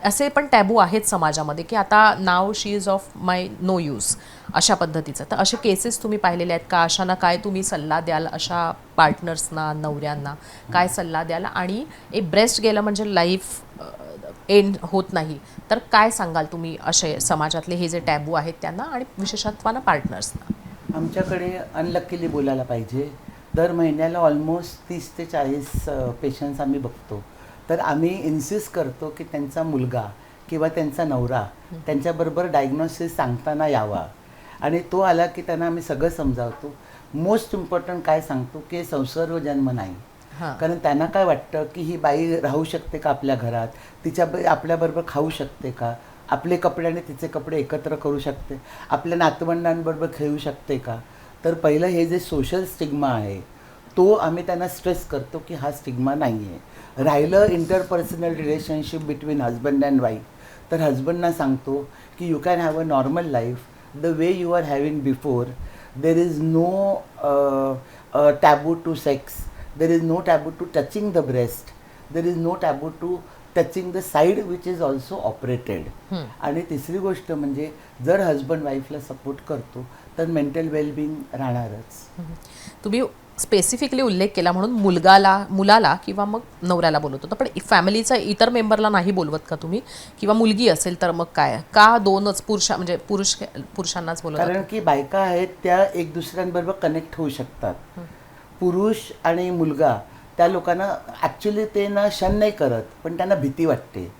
असे पण टॅबू आहेत समाजामध्ये की आता नाव she is of my no use, अशा पद्धतीचं. तर असे केसेस तुम्ही पाहिलेले आहेत का? अशांना काय तुम्ही सल्ला द्याल? अशा पार्टनर्सना, नवऱ्यांना काय सल्ला द्याल? आणि ब्रेस्ट गेलं म्हणजे लाईफ एंड होत नाही, तर काय सांगाल तुम्ही असे समाजातले हे जे टॅबू आहेत त्यांना, आणि विशेषत्वानं पार्टनर्सना? आमच्याकडे अनलकीली बोलायला पाहिजे, दर महिन्याला ऑलमोस्ट 30 ते 40 पेशंट्स आम्ही बघतो. तर आम्ही इन्सिस्ट करतो की त्यांचा मुलगा किंवा त्यांचा नवरा त्यांच्याबरोबर डायग्नोसिस सांगताना यावा, आणि तो आला की त्यांना आम्ही सगळं समजावतो. मोस्ट इम्पॉर्टंट काय सांगतो की संसर्ग जन्म नाही. कारण त्यांना काय वाटतं की ही बाई राहू शकते का आपल्या घरात, आपल्याबरोबर खाऊ शकते का, आपले कपडे आणि तिचे कपडे एकत्र करू शकते, आपल्या नातवंडांबरोबर खेळू शकते का. तर पहिलं हे जे सोशल स्टिग्मा आहे तो आम्ही त्यांना स्ट्रेस करतो की हा स्टिग्मा नाही आहे. राहिलं interpersonal relationship between husband and wife, तर हजबंडना सांगतो की you can have a normal life the way you are having before. There is no taboo to sex, there is no taboo to touching the breast, there is no taboo to touching the side which is also operated. आणि तिसरी गोष्ट म्हणजे जर husband वाईफला support करतो तर mental wellbeing राहणारच. तुम्ही specifically उल्लेख केला म्हणून मुलाला किंवा मग नवऱ्याला बोलवत होता, पण फॅमिलीचा इतर मेंबरला नाही बोलवत का तुम्ही? किंवा मुलगी असेल तर मग काय, का दोनच म्हणजे पुरुषांनाच बोलवतात? कारण की बायका आहेत त्या एक दुसऱ्यांबरोबर कनेक्ट होऊ शकतात. पुरुष आणि मुलगा त्या लोकांना ॲक्च्युली ते ना शन नाही करत, पण त्यांना भीती वाटते.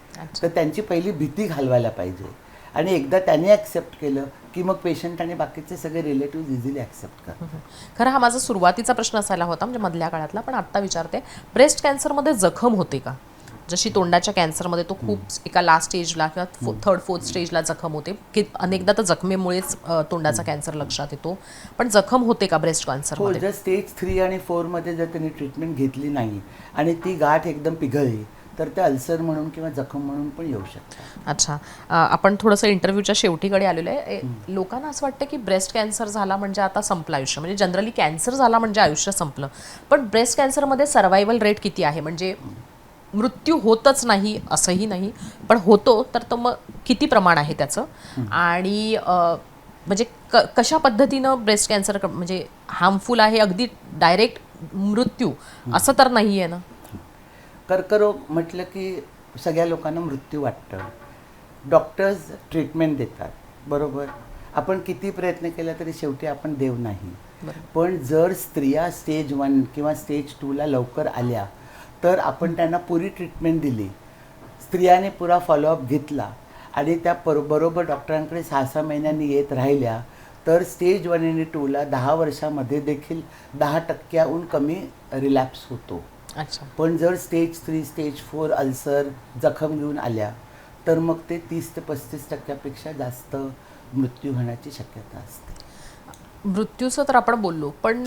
तर त्यांची पहिली भीती घालवायला पाहिजे, आणि एकदा त्याने ॲक्सेप्ट केलं की मग पेशंट आणि बाकीचे सगळे रिलेटिव्ह इझिली ॲक्सेप्ट करतात. खरं हा माझा सुरुवातीचा प्रश्न असायला होता, म्हणजे मधल्या काळातला, पण आत्ता विचारते, ब्रेस्ट कॅन्सरमध्ये जखम होते का? जशी तोंडाच्या कॅन्सरमध्ये तो खूप एका लास्ट स्टेजला किंवा थर्ड फोर्थ स्टेजला जखम होते की अनेकदा तर जखमेमुळेच तोंडाचा कॅन्सर लक्षात येतो, पण जखम होते का ब्रेस्ट हो, कॅन्सरमध्ये? जर स्टेज 3 आणि 4 मध्ये जर त्यांनी ट्रीटमेंट घेतली नाही आणि ती गाठ एकदम पिघळली तर ते अल्सर म्हणून किंवा जखम म्हणून पण येऊ शकतात. अच्छा, आपण थोडंसं इंटरव्ह्यूच्या शेवटीकडे आलेलो आहे. लोकांना असं वाटतं की ब्रेस्ट कॅन्सर झाला म्हणजे आता संपलं आयुष्य, म्हणजे जनरली कॅन्सर झाला म्हणजे आयुष्य संपलं, पण ब्रेस्ट कॅन्सरमध्ये सर्वायवल रेट किती आहे? म्हणजे मृत्यू होतच नाही असंही नाही, पण होतो तर तो मग किती प्रमाण आहे त्याचं? आणि म्हणजे कशा पद्धतीनं ब्रेस्ट कॅन्सर म्हणजे हार्मफुल आहे, अगदी डायरेक्ट मृत्यू असं तर नाही आहे ना? कर्करोग म्हटलं की सगळ्या लोकांना मृत्यू वाटतं. डॉक्टर्स ट्रीटमेंट देतात, बरोबर. आपण किती प्रयत्न केला तरी शेवटी आपण देव नाही. पण जर स्त्रिया स्टेज 1 किंवा स्टेज 2ला लवकर आल्या तर आपण त्यांना पुरी ट्रीटमेंट दिली, स्त्रियाने पुरा फॉलोअप घेतला आणि त्या बरोबर डॉक्टरांकडे 6-6 महिन्यांनी येत राहिल्या तर स्टेज 1 आणि 2ला 10 वर्षामध्ये देखील 10% कमी रिलॅप्स होतो. अच्छा. पण जर स्टेज 3, स्टेज 4 अल्सर जखम घेऊन आल्या तर मग ते 30 ते 35% जास्त मृत्यू होण्याची शक्यता असते. मृत्यूचं तर आपण बोललो, पण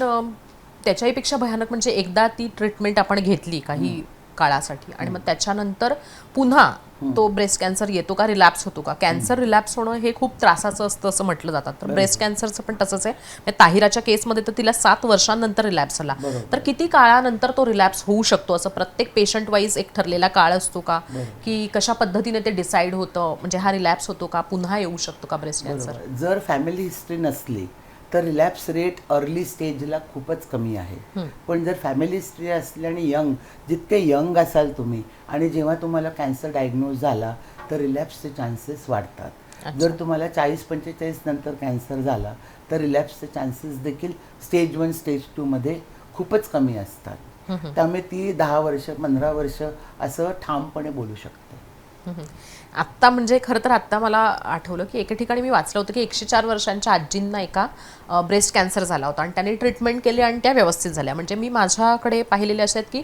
त्याच्याही पेक्षा भयानक म्हणजे एकदा ती ट्रीटमेंट आपण घेतली काही काळासाठी आणि मग त्याच्यानंतर पुन्हा तो ब्रेस्ट कॅन्सर येतो का, रिलॅप्स होतो का? कॅन्सर रिलॅप्स होणं हे खूप त्रासाचं असतं असं म्हटलं जातं. तर ब्रेस्ट कॅन्सरचं पण तसंच आहे. म्हणजे ताहिराच्या केसमध्ये तर तिला 7 वर्षांनंतर रिलॅप्स झाला, तर किती काळानंतर तो रिलॅप्स होऊ शकतो? असं प्रत्येक पेशंट वाईज एक ठरलेला काळ असतो का, की कशा पद्धतीने ते डिसाईड होतं? म्हणजे हा रिलॅप्स होतो का, पुन्हा येऊ शकतो का ब्रेस्ट कॅन्सर? जर फॅमिली हिस्ट्री नसली तर रिलॅप्स रेट अर्ली स्टेजला खूपच कमी आहे. पण जर फॅमिली हिस्ट्री असली आणि यंग, जितके यंग असाल तुम्ही आणि जेव्हा तुम्हाला कॅन्सर डायग्नोज झाला तर रिलॅप्सचे चान्सेस वाढतात. जर तुम्हाला 40-45 नंतर कॅन्सर झाला तर रिलॅप्सचे चान्सेस देखील स्टेज 1, स्टेज 2 मध्ये खूपच कमी असतात. त्यामुळे ती 10 वर्ष, 15 वर्ष असं ठामपणे बोलू शकते. आत्ता म्हणजे खरं तर आत्ता मला आठवलं की एके ठिकाणी मी वाचलं होतं की 104 वर्षांच्या आजींना एका ब्रेस्ट कॅन्सर झाला होता आणि त्यांनी ट्रीटमेंट केली आणि त्या व्यवस्थित झाल्या. म्हणजे मी माझ्याकडे पाहिलेले असे आहेत की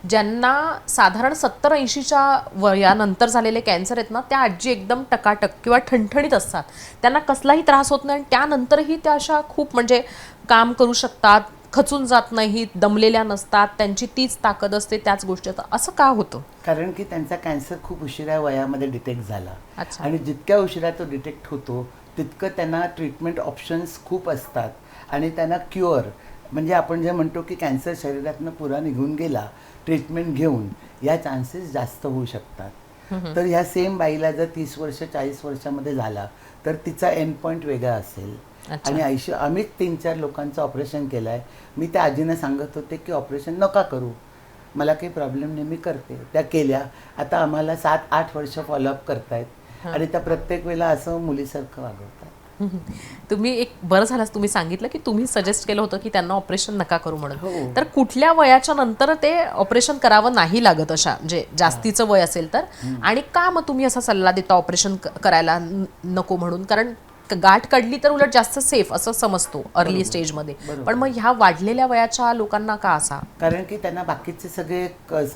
ज्यांना साधारण 70-80च्या वयानंतर झालेले कॅन्सर आहेत ना, त्या आजी एकदम टकाटक किंवा ठणठणीत असतात, त्यांना कसलाही त्रास होत नाही आणि त्यानंतरही त्या अशा खूप म्हणजे काम करू शकतात, खचून जात नाहीत, दमलेल्या नसतात, त्यांची तीच ताकद असते, त्याच गोष्टी. असं का होतं? कारण की त्यांचा कॅन्सर खूप उशिरा वयामध्ये डिटेक्ट झाला. अच्छा. आणि जितक्या उशिरा तो डिटेक्ट होतो तितकं त्यांना ट्रीटमेंट ऑप्शन्स खूप असतात आणि त्यांना क्युअर, म्हणजे आपण जे म्हणतो की कॅन्सर शरीरातनं पुरा निघून गेला ट्रीटमेंट घेऊन, या चान्सेस जास्त होऊ शकतात. तर ह्या सेम बाईला जर 30 वर्ष 40 वर्षामध्ये झाला तर तिचा एंड पॉईंट वेगळा असेल. आणि आम्हीच 3-4 लोकांचं ऑपरेशन केलं आहे. मी त्या आजींना सांगत होते की ऑपरेशन नका करू, मला काही प्रॉब्लेम नाही, मी करते. त्या केल्या. आता आम्हाला 7-8 वर्ष फॉलोअप करतायत आणि त्या प्रत्येक वेळेला असं मुलीसारखं वागवतात. तुम्ही एक बरं झालं तुम्ही सांगितलं की तुम्ही सजेस्ट केलं होतं की त्यांना ऑपरेशन नका करू म्हणून. हो. तर कुठल्या वयाच्या नंतर ते ऑपरेशन करावं नाही लागत, अशा म्हणजे जास्तीचं वय असेल तर? आणि का मग तुम्ही असा सल्ला देता ऑपरेशन करायला नको म्हणून? कारण गाठ काढली तर उलट जास्त सेफ असं समजतो अर्ली स्टेजमध्ये, पण मग ह्या वाढलेल्या वयाच्या लोकांना का असा? कारण की त्यांना बाकीचे सगळे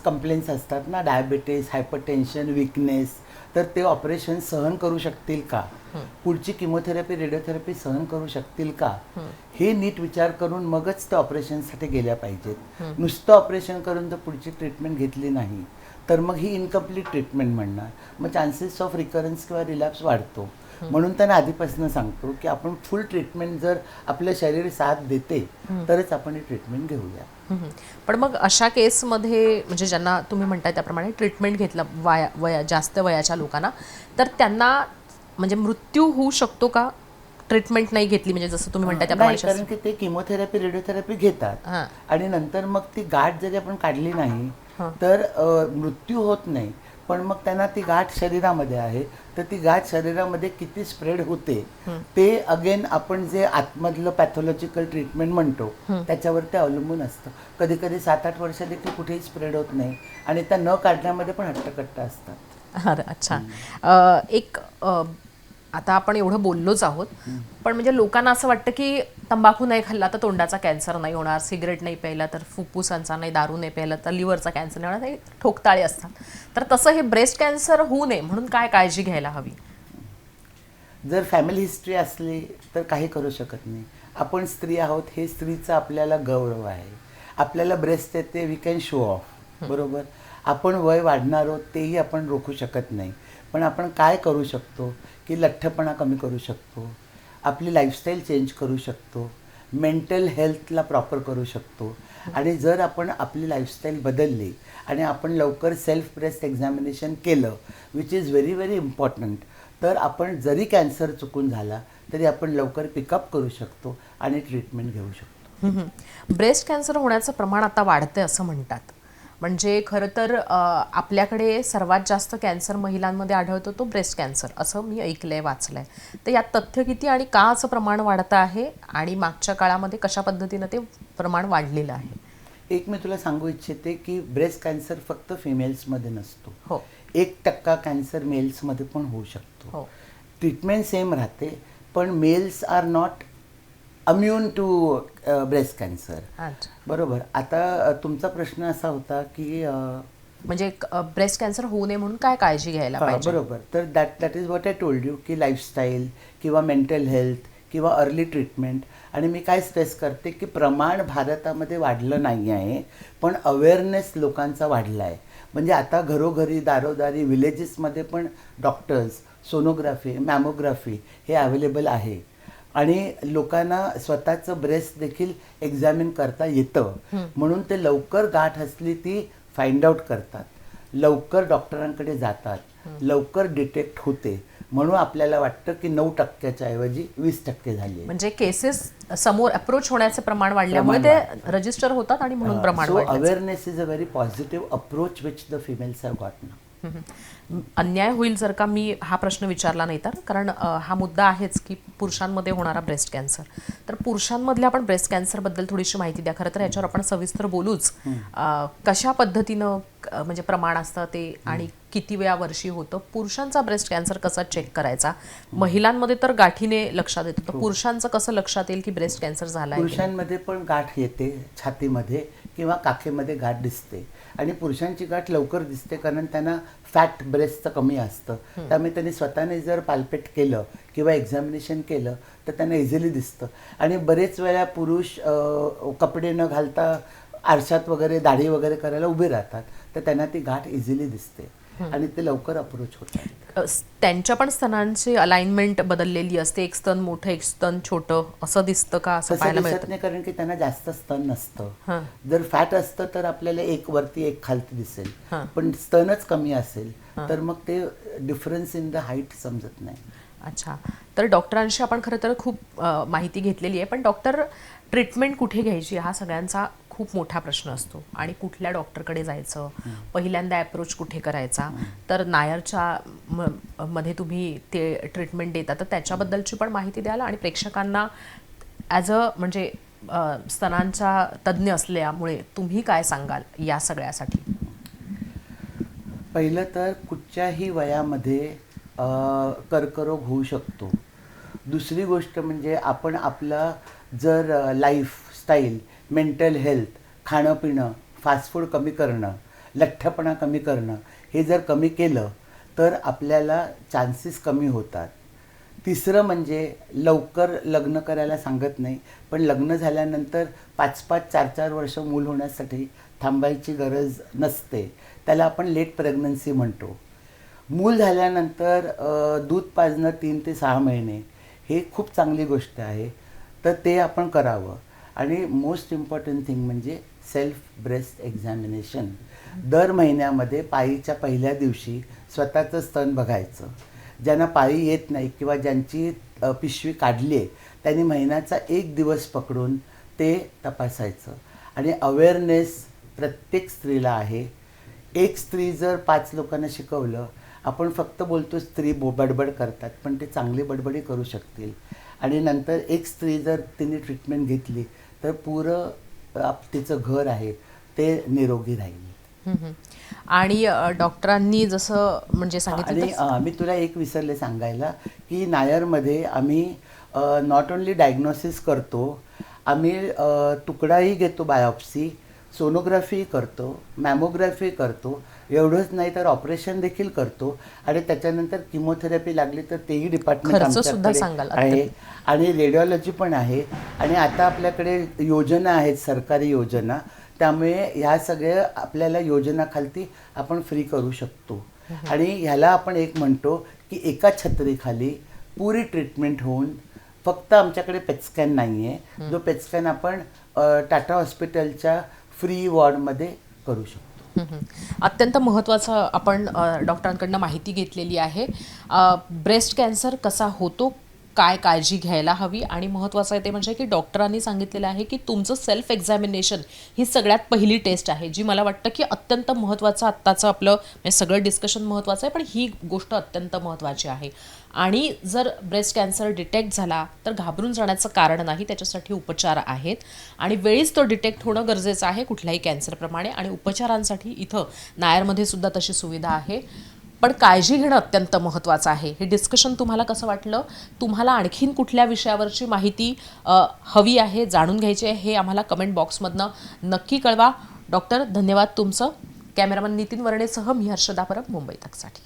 कंप्लेंट्स असतात ना, डायबिटीस, हायपरटेन्शन, विकनेस, तर ते ऑपरेशन सहन करू शकतील का, पुढची किमोथेरपी, रेडिओथेरपी सहन करू शकतील का, हे नीट विचार करून मगच ते ऑपरेशनसाठी गेल्या पाहिजेत. नुसतं ऑपरेशन करून जर पुढची ट्रीटमेंट घेतली नाही तर मग ही इनकम्प्लीट ट्रीटमेंट म्हणणार, मग चान्सेस ऑफ रिकरन्स किंवा रिलॅप्स वाढतो. म्हणून त्यांना आधीपासून सांगतो की आपण फुल ट्रीटमेंट, जर आपलं शरीर साथ देते तरच आपण ही ट्रीटमेंट घेऊया. पण मग अशा केसमध्ये म्हणजे ज्यांना तुम्ही म्हणताय त्याप्रमाणे ट्रीटमेंट घेतलं जास्त वयाच्या लोकांना, तर त्यांना म्हणजे मृत्यू होऊ शकतो का ट्रीटमेंट नाही घेतली? म्हणजे जसं तुम्ही म्हणताय त्याप्रमाणे. कारण की ते किमोथेरपी, रेडिओथेरपी घेतात आणि नंतर मग ती गाठ जरी आपण काढली नाही तर मृत्यू होत नाही, पण मग त्यांना ती गाठ शरीरामध्ये आहे तर ती गाठ शरीरामध्ये किती स्प्रेड होते ते अगेन आपण जे आतमधलं पॅथॉलॉजिकल ट्रीटमेंट म्हणतो त्याच्यावर ते अवलंबून असतं. कधी कधी 7-8 वर्ष देखील कुठेही स्प्रेड होत नाही आणि त्या न काढण्यामध्ये पण हट्टकट्टा असतात. अरे अच्छा. एक आता आपण एवढं बोललोच आहोत, पण म्हणजे लोकांना असं वाटतं की तंबाखू नाही खाल्ला तर तोंडाचा कॅन्सर नाही होणार, सिगरेट नाही प्यायला तर फुफ्फुसांचा नाही, दारू नाही प्यायला तर लिव्हरचा कॅन्सर नाही होणार, हे ठोकताळे असतात. तर तसं हे ब्रेस्ट कॅन्सर होऊ नये म्हणून काय काळजी घ्यायला हवी? जर फॅमिली हिस्ट्री असली तर काही करू शकत नाही. आपण स्त्री आहोत, हे स्त्रीचा आपल्याला गौरव आहे. आपल्याला ब्रेस्ट येते, वी कॅन शो ऑफ, बरोबर. आपण वय वाढणार आहोत तेही आपण रोखू शकत नाही, पण आपण काय करू शकतो की लठ्ठपणा कमी करू शकतो, आपली लाईफस्टाईल चेंज करू शकतो, मेंटल हेल्थला प्रॉपर करू शकतो. आणि जर आपण आपली लाईफस्टाईल बदलली आणि आपण लवकर सेल्फ ब्रेस्ट एक्झामिनेशन केलं, which is very very important, तर आपण जरी कॅन्सर चुकून झाला तरी आपण लवकर पिकअप करू शकतो आणि ट्रीटमेंट घेऊ शकतो. ब्रेस्ट कॅन्सर होण्याचं प्रमाण आता वाढतंय असं म्हणतात. म्हणजे खरं तर आपल्याकडे सर्वात जास्त कॅन्सर महिलांमध्ये आढळतो तो ब्रेस्ट कॅन्सर, असं मी ऐकलंय, वाचलंय. तर यात तथ्य किती आणि का असं प्रमाण वाढतं आहे आणि मागच्या काळामध्ये कशा पद्धतीनं ते प्रमाण वाढलेलं आहे? एक मी तुला सांगू इच्छिते की ब्रेस्ट कॅन्सर फक्त फिमेल्समध्ये नसतो. हो. 1% कॅन्सर मेल्समध्ये पण होऊ शकतो. हो. ट्रीटमेंट सेम राहते, पण males are not immune to breast cancer. अच्छा. बरोबर. आता तुमचा प्रश्न असा होता की म्हणजे ब्रेस्ट कॅन्सर होऊ नये म्हणून काय काळजी घ्यायला पाहिजे? बरोबर. तर that is what I told you की लाईफस्टाईल किंवा मेंटल हेल्थ किंवा अर्ली ट्रीटमेंट. आणि मी काय स्ट्रेस करते की प्रमाण भारतामध्ये वाढलं नाही आहे, पण अवेअरनेस लोकांचा वाढला आहे. म्हणजे आता घरोघरी, दारोदारी, विलेजेसमध्ये पण डॉक्टर्स, सोनोग्राफी, मॅमोग्राफी हे अवेलेबल आहे. आणि लोकांना स्वतःचं ब्रेस्ट देखील एक्झामिन करता येतं, म्हणून ते लवकर गाठ असली ती फाइंड आउट करतात, लवकर डॉक्टरांकडे जातात, लवकर डिटेक्ट होते. म्हणून आपल्याला वाटतं की 9%च्या ऐवजी 20% झाली. म्हणजे केसेस समोर अप्रोच होण्याचे प्रमाण वाढल्यामुळे ते रजिस्टर होतात आणि म्हणून प्रमाण वाढतं. Awareness is a very positive approach which the females have got now. अन्याय होईल जर का मी हा प्रश्न विचारला नाही तर, कारण हा मुद्दा आहेच की पुरुषांमध्ये होणारा ब्रेस्ट कॅन्सर. तर पुरुषांमधल्या आपण ब्रेस्ट कॅन्सरबद्दल थोडीशी माहिती द्या. खरं तर याच्यावर आपण सविस्तर बोलूच. कशा पद्धतीनं म्हणजे प्रमाण असतं ते आणि किती वेळा वर्षी होतं, पुरुषांचा ब्रेस्ट कॅन्सर कसा चेक करायचा, महिलांमध्ये तर गाठीने लक्षात येतं, तर पुरुषांचं कसं लक्षात येईल की ब्रेस्ट कॅन्सर झाला? पुरुषांमध्ये पण गाठ येते, छातीमध्ये किंवा काखेमध्ये गाठ दिसते. आणि पुरुषांची गाठ लवकर दिसते कारण त्यांना फॅट ब्रेस्टचं कमी असतं. त्यामुळे त्यांनी स्वतःने जर पाल्पेट केलं किंवा एक्झामिनेशन केलं तर त्यांना इझिली दिसतं. आणि बरेच वेळा पुरुष कपडे न घालता आरशात वगैरे दाढी वगैरे करायला उभे राहतात, तर त्यांना ती गाठ इझिली दिसते आणि ते लवकर अप्रोच होतात. त्यांच्या पण स्तनांची अलाइनमेंट बदललेली असते, एक स्तन मोठं एक स्तन छोटं असं दिसतं का? असं पाहायला मिळतं नाही, कारण की त्यांना जास्त स्तन नसतं. जर फॅट असतं तर आपल्याला एक वरती एक खालती दिसेल, पण स्तनच कमी असेल तर मग ते डिफरन्स इन द हाईट समजत नाही. अच्छा. तर डॉक्टरांशी आपण खरं तर खूप माहिती घेतलेली आहे, पण डॉक्टर ट्रीटमेंट कुठे घ्यायची हा सगळ्यांचा खूप मोठा प्रश्न असतो. आणि कुठल्या डॉक्टरकडे जायचं, पहिल्यांदा अप्रोच कुठे करायचा. तर नायरच्या मध्ये तुम्ही ते ट्रीटमेंट देता, तर त्याच्याबद्दलची पण माहिती द्याल आणि प्रेक्षकांना ॲज अ म्हणजे स्तनांचा तज्ज्ञ असल्यामुळे तुम्ही काय सांगाल या सगळ्यासाठी? पहिलं तर कुठच्याही वयामध्ये कर्करोग होऊ शकतो. दुसरी गोष्ट म्हणजे आपण आपला जर लाईफस्टाईल, मेंटल हेल्थ, खाणं पिणं, फास्ट फूड कमी करणं, लठ्ठपणा कमी करणं हे जर कमी केलं तर आपल्याला चान्सेस कमी होतात. तिसरं म्हणजे लवकर लग्न करायला सांगत नाही, पण लग्न झाल्यानंतर 5-5, 4-4 वर्ष मूल होण्यासाठी थांबायची गरज नसते. त्याला आपण लेट प्रेग्नन्सी म्हणतो. मूल झाल्यानंतर दूध पाजणं 3 ते 6 महिने हे खूप चांगली गोष्ट आहे, तर ते आपण करावं. आणि मोस्ट इम्पॉर्टंट थिंग म्हणजे सेल्फ ब्रेस्ट एक्झामिनेशन. दर महिन्यामध्ये पाळीच्या पहिल्या दिवशी स्वतःचं स्तन बघायचं. ज्यांना पाळी येत नाही किंवा ज्यांची पिशवी काढली आहे त्यांनी महिन्याचा 1 दिवस पकडून ते तपासायचं. आणि अवेअरनेस प्रत्येक स्त्रीला आहे. एक स्त्री जर 5 लोकांना शिकवलं, आपण फक्त बोलतो स्त्री बडबड करतात, पण ते चांगली बडबडी करू शकतील. आणि नंतर एक स्त्री जर तिने ट्रीटमेंट घेतली तर पुरं तिचं घर आहे ते निरोगी राहील. आणि डॉक्टरांनी जसं म्हणजे सांगितलं आणि मी तुला एक विसरले सांगायला की नायरमध्ये आम्ही नॉट ओन्ली डायग्नोसिस करतो, आम्ही तुकडाही घेतो बायोप्सी, सोनोग्राफी करतो, मॅमोग्राफी करतो, एवढंच नाही तर ऑपरेशन देखील करतो आणि त्याच्यानंतर किमोथेरपी लागली तर तेही डिपार्टमेंट खर्च सुद्धा आमच्याकडे सांगाल आहे आणि रेडिओलॉजी पण आहे आणि आता आपल्याकडे योजना आहेत, सरकारी योजना, त्यामुळे ह्या सगळ्या आपल्याला योजनाखालती आपण फ्री करू शकतो. आणि ह्याला आपण एक म्हणतो की एका छत्रीखाली पुरी ट्रीटमेंट होऊन फक्त आमच्याकडे पेटस्कॅन नाही आहे, जो पेटस्कॅन आपण टाटा हॉस्पिटलच्या फ्री वॉर्डमध्ये करू शकतो. अत्यंत महत्त्वाचं आपण डॉक्टरांकडनं माहिती घेतलेली आहे. ब्रेस्ट कॅन्सर कसा होतो, काय काळजी घ्यायला हवी आणि महत्त्वाचं आहे ते म्हणजे की डॉक्टरांनी सांगितलेलं आहे की तुमचं सेल्फ एक्झामिनेशन ही सगळ्यात पहिली टेस्ट आहे, जी मला वाटतं की अत्यंत महत्त्वाचं आत्ताचं आपलं म्हणजे सगळं डिस्कशन महत्त्वाचं आहे, पण ही गोष्ट अत्यंत महत्त्वाची आहे. आणि जर ब्रेस्ट कॅन्सर डिटेक्ट झाला तर घाबरून जाण्याचं कारण नाही, त्याच्यासाठी उपचार आहेत आणि वेळीच तो डिटेक्ट होणं गरजेचं आहे कुठल्याही कॅन्सरप्रमाणे. आणि उपचारांसाठी इथं नायरमध्ये सुद्धा तशी सुविधा आहे, पण काळजी घेणं अत्यंत महत्त्वाचं आहे. हे डिस्कशन तुम्हाला कसं वाटलं? तुम्हाला आणखीन कुठल्या विषयावरची माहिती हवी आहे, जाणून घ्यायची आहे, हे आम्हाला कमेंट बॉक्समधनं नक्की कळवा. डॉक्टर धन्यवाद तुमचं. कॅमेरामन नितीन वर्णेसह मी हर्षदा परब, मुंबई तकसाठी.